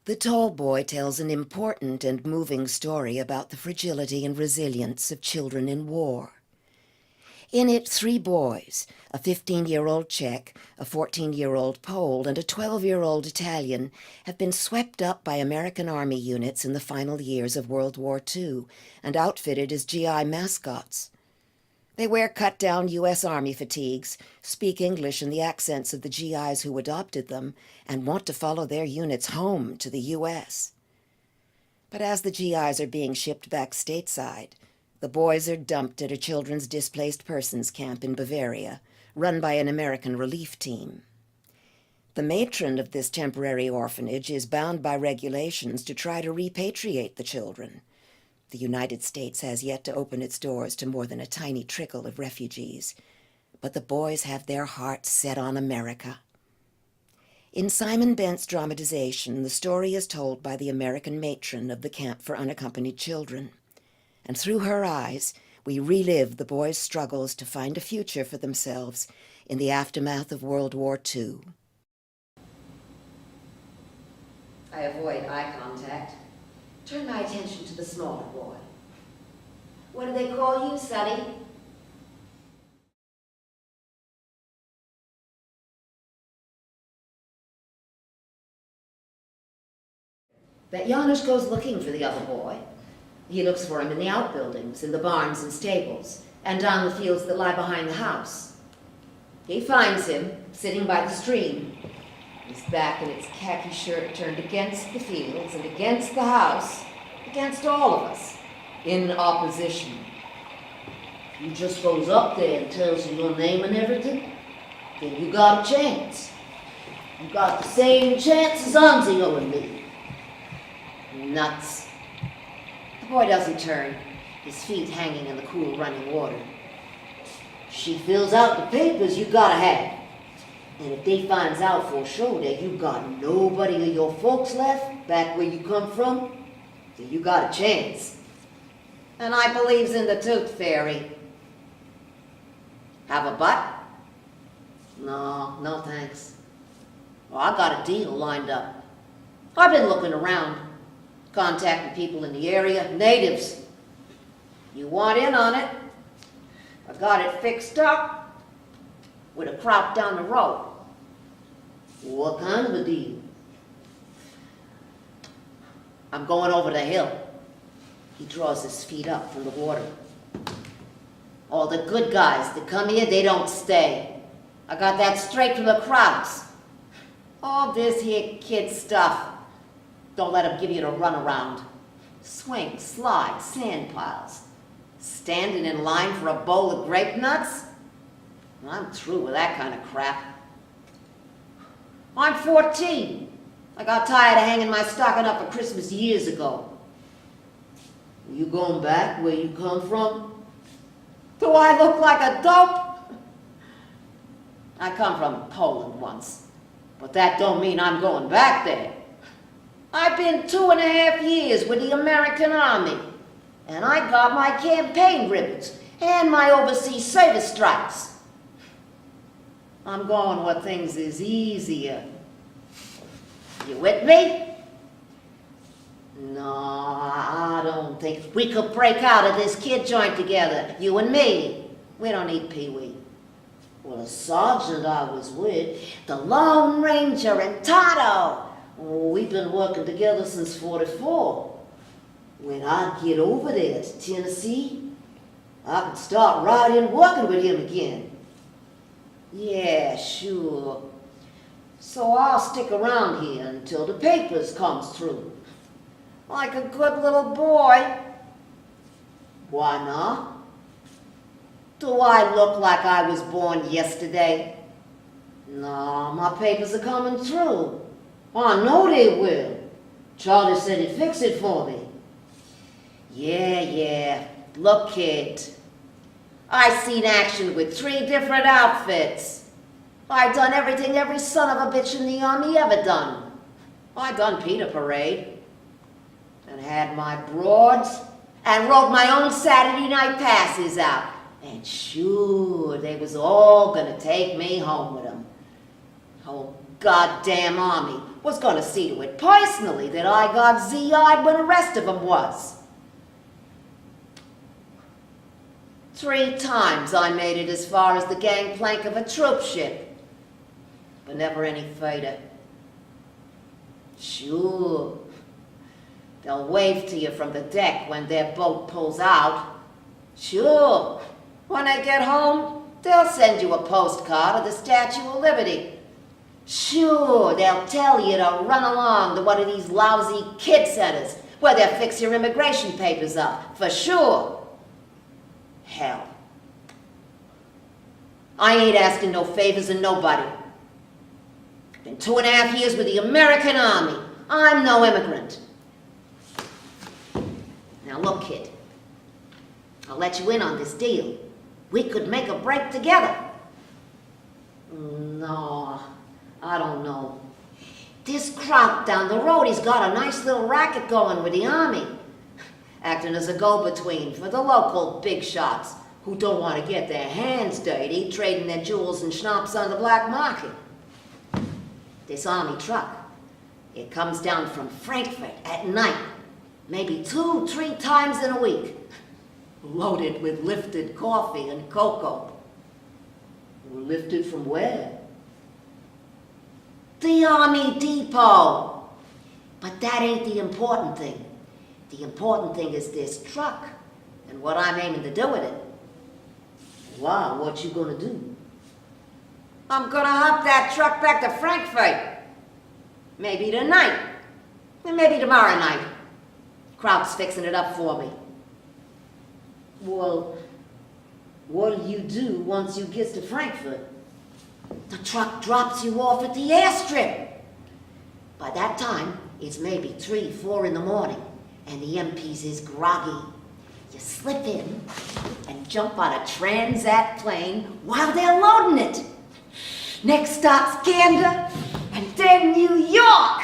The tall boy tells an important and moving story about the fragility and resilience of children in war. In it, 3 boys, a 15-year-old Czech, a 14-year-old Pole, and a 12-year-old Italian, have been swept up by American Army units in the final years of World War II and outfitted as GI mascots. They wear cut-down U.S. Army fatigues, speak English in the accents of the GIs who adopted them, and want to follow their units home to the U.S. But as the GIs are being shipped back stateside, the boys are dumped at a children's displaced persons camp in Bavaria, run by an American relief team. The matron of this temporary orphanage is bound by regulations to try to repatriate the children. The United States has yet to open its doors to more than a tiny trickle of refugees, but the boys have their hearts set on America. In Simon Bent's dramatization, the story is told by the American matron of the Camp for Unaccompanied Children, and through her eyes, we relive the boys' struggles to find a future for themselves in the aftermath of World War II. I avoid eye contact. Turn my attention to the smaller boy. What do they call you, Sonny? That Janusz goes looking for the other boy. He looks for him in the outbuildings, in the barns and stables, and down the fields that lie behind the house. He finds him sitting by the stream, his back and its khaki shirt turned against the fields and against the house, against all of us, in opposition. He just goes up there and tells you your name and everything, then you got a chance. You got the same chance as Anzio and me. Nuts. The boy doesn't turn, his feet hanging in the cool running water. She fills out the papers you gotta have. And if they finds out for sure that you got nobody of your folks left back where you come from, then you got a chance. And I believes in the tooth fairy. Have a butt? No thanks. Well, I got a deal lined up. I've been looking around, contacting people in the area, natives. You want in on it? I got it fixed up with a crop down the road. What kind of a deal? I'm going over the hill. He draws his feet up from the water. All the good guys that come here, they don't stay. I got that straight from the crowds. All this here kid stuff. Don't let them give you the runaround. Swing, slide, sand piles. Standing in line for a bowl of grape nuts? I'm through with that kind of crap. I'm 14. I got tired of hanging my stocking up for Christmas years ago. You going back where you come from? Do I look like a dope? I come from Poland once, but that don't mean I'm going back there. I've been 2.5 years with the American Army, and I got my campaign ribbons and my overseas service stripes. I'm going where things is easier. You with me? No, I don't think we could break out of this kid joint together, you and me. We don't need Pee-wee. Well, the sergeant I was with, the Lone Ranger and Tonto, we've been working together since '44. When I get over there to Tennessee, I can start right in working with him again. Yeah, sure. So I'll stick around here until the papers comes through. Like a good little boy. Why not? Do I look like I was born yesterday? No, my papers are coming through. I know they will. Charlie said he'd fix it for me. Yeah. Look, kid. I seen action with 3 different outfits. I done everything every son of a bitch in the Army ever done. I done Peter Parade. And had my broads, and wrote my own Saturday night passes out. And sure, they was all gonna take me home with them. Oh, goddamn Army was gonna see to it personally that I got ZI'd when the rest of them was. 3 times I made it as far as the gangplank of a troop ship, but never any further. Sure, they'll wave to you from the deck when their boat pulls out. Sure, when they get home, they'll send you a postcard of the Statue of Liberty. Sure, they'll tell you to run along to one of these lousy kid centers where they'll fix your immigration papers up, for sure. Hell, I ain't asking no favors of nobody. Been 2.5 years with the American Army. I'm no immigrant. Now look, kid, I'll let you in on this deal. We could make a break together. No, I don't know. This Kraut down the road, he's got a nice little racket going with the Army, acting as a go-between for the local big shots who don't want to get their hands dirty trading their jewels and schnapps on the black market. This Army truck, it comes down from Frankfurt at night, maybe 2-3 times in a week, loaded with lifted coffee and cocoa. Lifted from where? The Army depot. But that ain't the important thing. The important thing is this truck and what I'm aiming to do with it. Wow, what you gonna do? I'm gonna hop that truck back to Frankfurt. Maybe tonight. And maybe tomorrow night. Kraut's fixing it up for me. Well, what'll you do once you get to Frankfurt? The truck drops you off at the airstrip. By that time, it's maybe 3-4 in the morning, and the MPs is groggy. You slip in and jump on a Transat plane while they're loading it. Next stop's Gander, and then New York.